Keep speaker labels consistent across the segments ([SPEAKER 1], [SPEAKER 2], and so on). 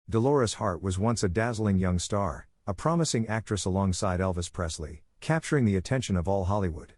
[SPEAKER 1] Dolores Hart was once a dazzling young star, a promising actress alongside Elvis Presley, capturing the attention of all Hollywood.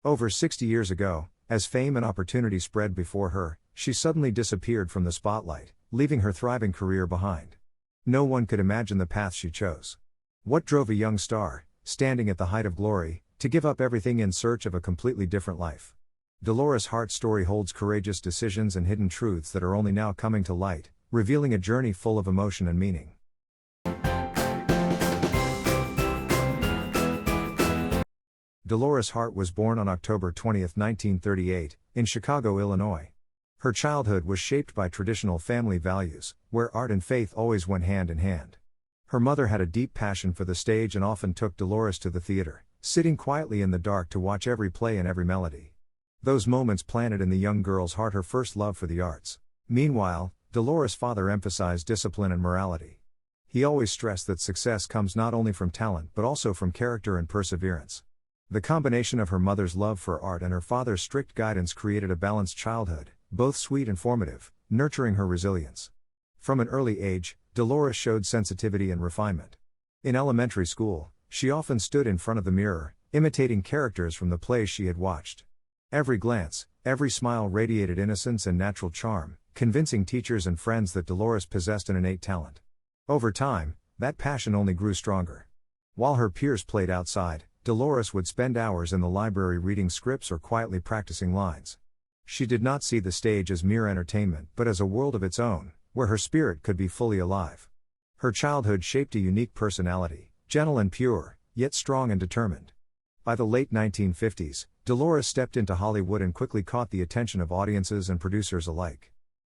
[SPEAKER 1] Over 60 years ago, as fame and opportunity spread before her, she suddenly disappeared from the spotlight, leaving her thriving career behind. No one could imagine the path she chose. What drove a young star, standing at the height of glory, to give up everything in search of a completely different life? Dolores Hart's story holds courageous decisions and hidden truths that are only now coming to light, revealing a journey full of emotion and meaning. Dolores Hart was born on October 20, 1938, in Chicago, Illinois. Her childhood was shaped by traditional family values, where art and faith always went hand in hand. Her mother had a deep passion for the stage and often took Dolores to the theater, sitting quietly in the dark to watch every play and every melody. Those moments planted in the young girl's heart her first love for the arts. Meanwhile, Dolores' father emphasized discipline and morality. He always stressed that success comes not only from talent but also from character and perseverance. The combination of her mother's love for art and her father's strict guidance created a balanced childhood, both sweet and formative, nurturing her resilience. From an early age, Dolores showed sensitivity and refinement. In elementary school, she often stood in front of the mirror, imitating characters from the plays she had watched. Every glance, every smile radiated innocence and natural charm, convincing teachers and friends that Dolores possessed an innate talent. Over time, that passion only grew stronger. While her peers played outside, Dolores would spend hours in the library reading scripts or quietly practicing lines. She did not see the stage as mere entertainment but as a world of its own, where her spirit could be fully alive. Her childhood shaped a unique personality, gentle and pure, yet strong and determined. By the late 1950s, Dolores stepped into Hollywood and quickly caught the attention of audiences and producers alike.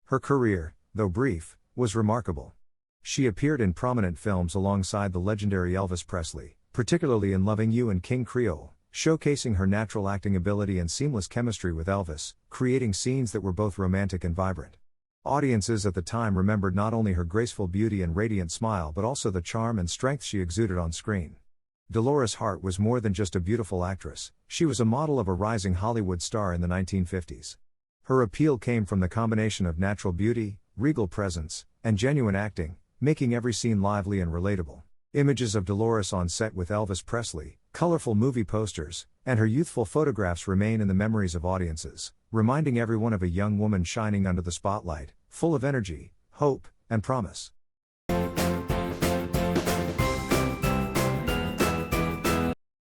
[SPEAKER 1] Her career, though brief, was remarkable. She appeared in prominent films alongside the legendary Elvis Presley, particularly in Loving You and King Creole, showcasing her natural acting ability and seamless chemistry with Elvis, creating scenes that were both romantic and vibrant. Audiences at the time remembered not only her graceful beauty and radiant smile but also the charm and strength she exuded on screen. Dolores Hart was more than just a beautiful actress, she was a model of a rising Hollywood star in the 1950s. Her appeal came from the combination of natural beauty, regal presence, and genuine acting, making every scene lively and relatable. Images of Dolores on set with Elvis Presley, colorful movie posters, and her youthful photographs remain in the memories of audiences, reminding everyone of a young woman shining under the spotlight, full of energy, hope, and promise.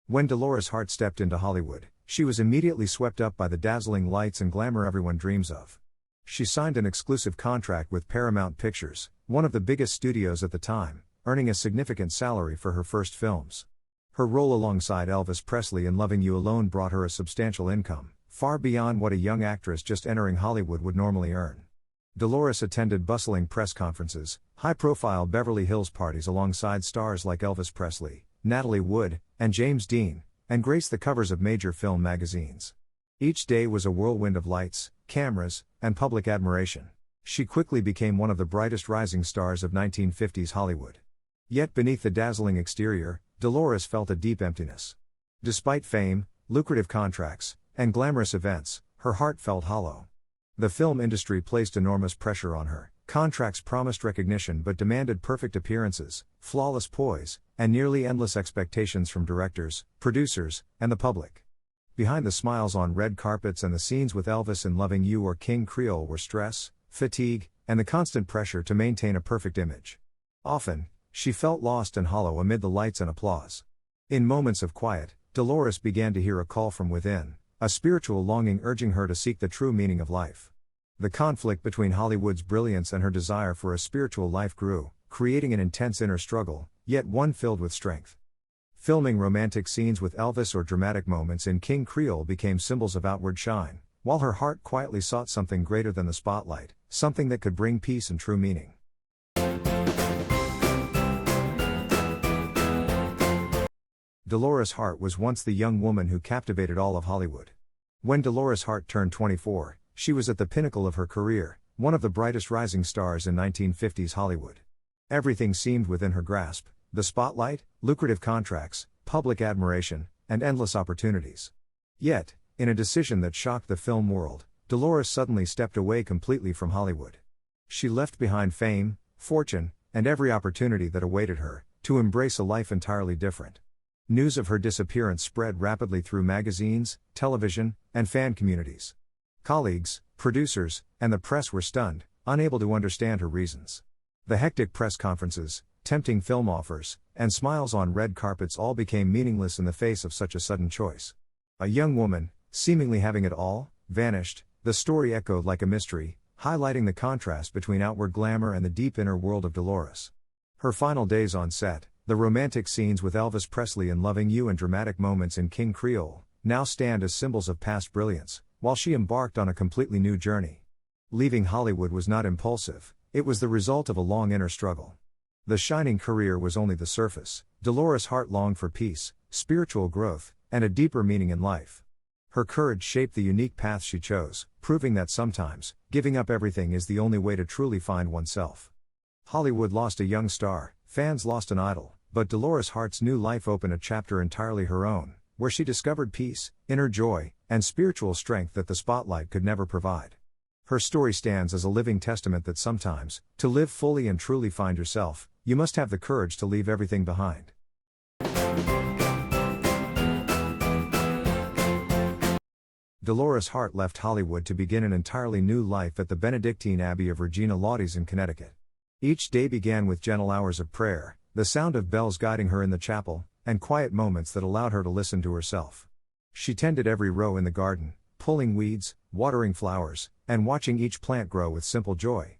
[SPEAKER 1] When Dolores Hart stepped into Hollywood, she was immediately swept up by the dazzling lights and glamour everyone dreams of. She signed an exclusive contract with Paramount Pictures, one of the biggest studios at the time, earning a significant salary for her first films. Her role alongside Elvis Presley in Loving You alone brought her a substantial income, far beyond what a young actress just entering Hollywood would normally earn. Dolores attended bustling press conferences, high-profile Beverly Hills parties alongside stars like Elvis Presley, Natalie Wood, and James Dean, and graced the covers of major film magazines. Each day was a whirlwind of lights, cameras, and public admiration. She quickly became one of the brightest rising stars of 1950s Hollywood. Yet beneath the dazzling exterior, Dolores felt a deep emptiness. Despite fame, lucrative contracts, and glamorous events, her heart felt hollow. The film industry placed enormous pressure on her. Contracts promised recognition but demanded perfect appearances, flawless poise, and nearly endless expectations from directors, producers, and the public. Behind the smiles on red carpets and the scenes with Elvis in Loving You or King Creole were stress, fatigue, and the constant pressure to maintain a perfect image. Often, she felt lost and hollow amid the lights and applause. In moments of quiet, Dolores began to hear a call from within, a spiritual longing urging her to seek the true meaning of life. The conflict between Hollywood's brilliance and her desire for a spiritual life grew, creating an intense inner struggle, yet one filled with strength. Filming romantic scenes with Elvis or dramatic moments in King Creole became symbols of outward shine, while her heart quietly sought something greater than the spotlight, something that could bring peace and true meaning. Dolores Hart was once the young woman who captivated all of Hollywood. When Dolores Hart turned 24, she was at the pinnacle of her career, one of the brightest rising stars in 1950s Hollywood. Everything seemed within her grasp: the spotlight, lucrative contracts, public admiration, and endless opportunities. Yet, in a decision that shocked the film world, Dolores suddenly stepped away completely from Hollywood. She left behind fame, fortune, and every opportunity that awaited her, to embrace a life entirely different. News of her disappearance spread rapidly through magazines, television, and fan communities. Colleagues, producers, and the press were stunned, unable to understand her reasons. The hectic press conferences, tempting film offers, and smiles on red carpets all became meaningless in the face of such a sudden choice. A young woman, seemingly having it all, vanished. The story echoed like a mystery, highlighting the contrast between outward glamour and the deep inner world of Dolores. Her final days on set, the romantic scenes with Elvis Presley in Loving You and dramatic moments in King Creole, now stand as symbols of past brilliance, while she embarked on a completely new journey. Leaving Hollywood was not impulsive, it was the result of a long inner struggle. The shining career was only the surface. Dolores Hart longed for peace, spiritual growth, and a deeper meaning in life. Her courage shaped the unique path she chose, proving that sometimes, giving up everything is the only way to truly find oneself. Hollywood lost a young star, fans lost an idol, but Dolores Hart's new life opened a chapter entirely her own, where she discovered peace, inner joy, and spiritual strength that the spotlight could never provide. Her story stands as a living testament that sometimes, to live fully and truly find yourself, you must have the courage to leave everything behind. Dolores Hart left Hollywood to begin an entirely new life at the Benedictine Abbey of Regina Laudes in Connecticut. Each day began with gentle hours of prayer, the sound of bells guiding her in the chapel, and quiet moments that allowed her to listen to herself. She tended every row in the garden, pulling weeds, watering flowers, and watching each plant grow with simple joy.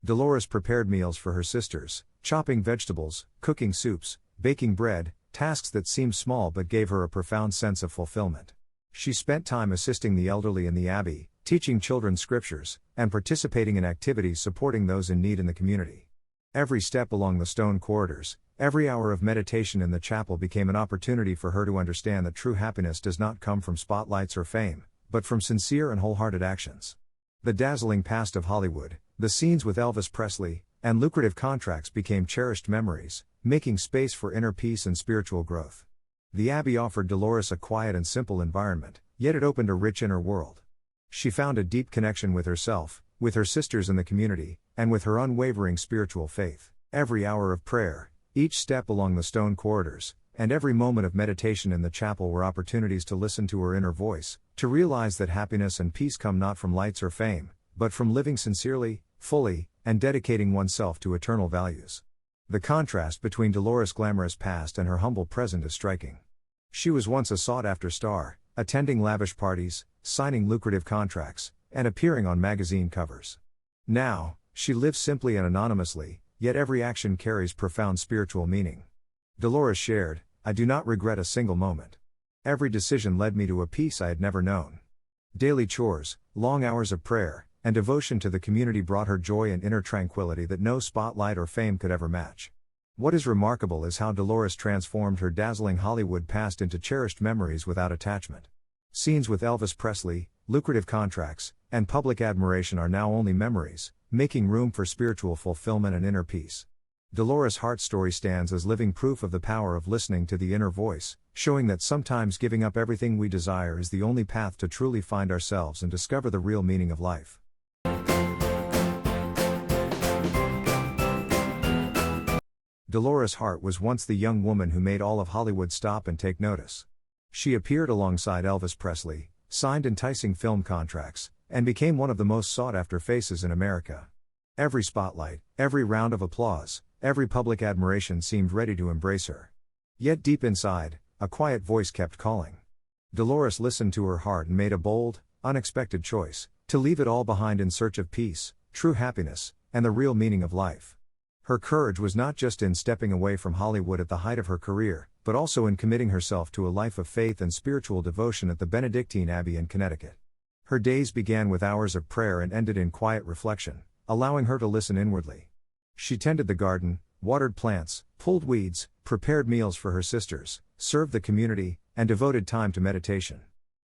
[SPEAKER 1] Dolores prepared meals for her sisters, chopping vegetables, cooking soups, baking bread, tasks that seemed small but gave her a profound sense of fulfillment. She spent time assisting the elderly in the abbey, teaching children scriptures, and participating in activities supporting those in need in the community. Every step along the stone corridors, every hour of meditation in the chapel became an opportunity for her to understand that true happiness does not come from spotlights or fame, but from sincere and wholehearted actions. The dazzling past of Hollywood, the scenes with Elvis Presley, and lucrative contracts became cherished memories, making space for inner peace and spiritual growth. The Abbey offered Dolores a quiet and simple environment, yet it opened a rich inner world. She found a deep connection with herself, with her sisters in the community, and with her unwavering spiritual faith. Every hour of prayer, each step along the stone corridors, and every moment of meditation in the chapel were opportunities to listen to her inner voice, to realize that happiness and peace come not from lights or fame, but from living sincerely, fully, and dedicating oneself to eternal values. The contrast between Dolores' glamorous past and her humble present is striking. She was once a sought-after star, attending lavish parties, signing lucrative contracts, and appearing on magazine covers. Now, she lives simply and anonymously, yet every action carries profound spiritual meaning. Dolores shared, "I do not regret a single moment. Every decision led me to a peace I had never known. Daily chores, long hours of prayer, and devotion to the community brought her joy and inner tranquility that no spotlight or fame could ever match." What is remarkable is how Dolores transformed her dazzling Hollywood past into cherished memories without attachment. Scenes with Elvis Presley, lucrative contracts, and public admiration are now only memories, making room for spiritual fulfillment and inner peace. Dolores Hart's story stands as living proof of the power of listening to the inner voice, showing that sometimes giving up everything we desire is the only path to truly find ourselves and discover the real meaning of life. Dolores Hart was once the young woman who made all of Hollywood stop and take notice. She appeared alongside Elvis Presley, signed enticing film contracts, and became one of the most sought-after faces in America. Every spotlight, every round of applause, every public admiration seemed ready to embrace her. Yet deep inside, a quiet voice kept calling. Dolores listened to her heart and made a bold, unexpected choice, to leave it all behind in search of peace, true happiness, and the real meaning of life. Her courage was not just in stepping away from Hollywood at the height of her career, but also in committing herself to a life of faith and spiritual devotion at the Benedictine Abbey in Connecticut. Her days began with hours of prayer and ended in quiet reflection, allowing her to listen inwardly. She tended the garden, watered plants, pulled weeds, prepared meals for her sisters, served the community, and devoted time to meditation.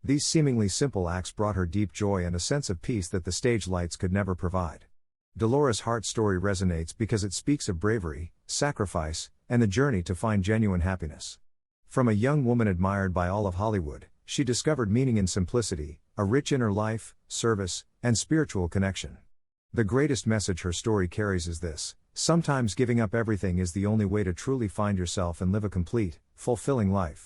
[SPEAKER 1] These seemingly simple acts brought her deep joy and a sense of peace that the stage lights could never provide. Dolores Hart's story resonates because it speaks of bravery, sacrifice, and the journey to find genuine happiness. From a young woman admired by all of Hollywood, she discovered meaning in simplicity, a rich inner life, service, and spiritual connection. The greatest message her story carries is this: Sometimes giving up everything is the only way to truly find yourself and live a complete, fulfilling life.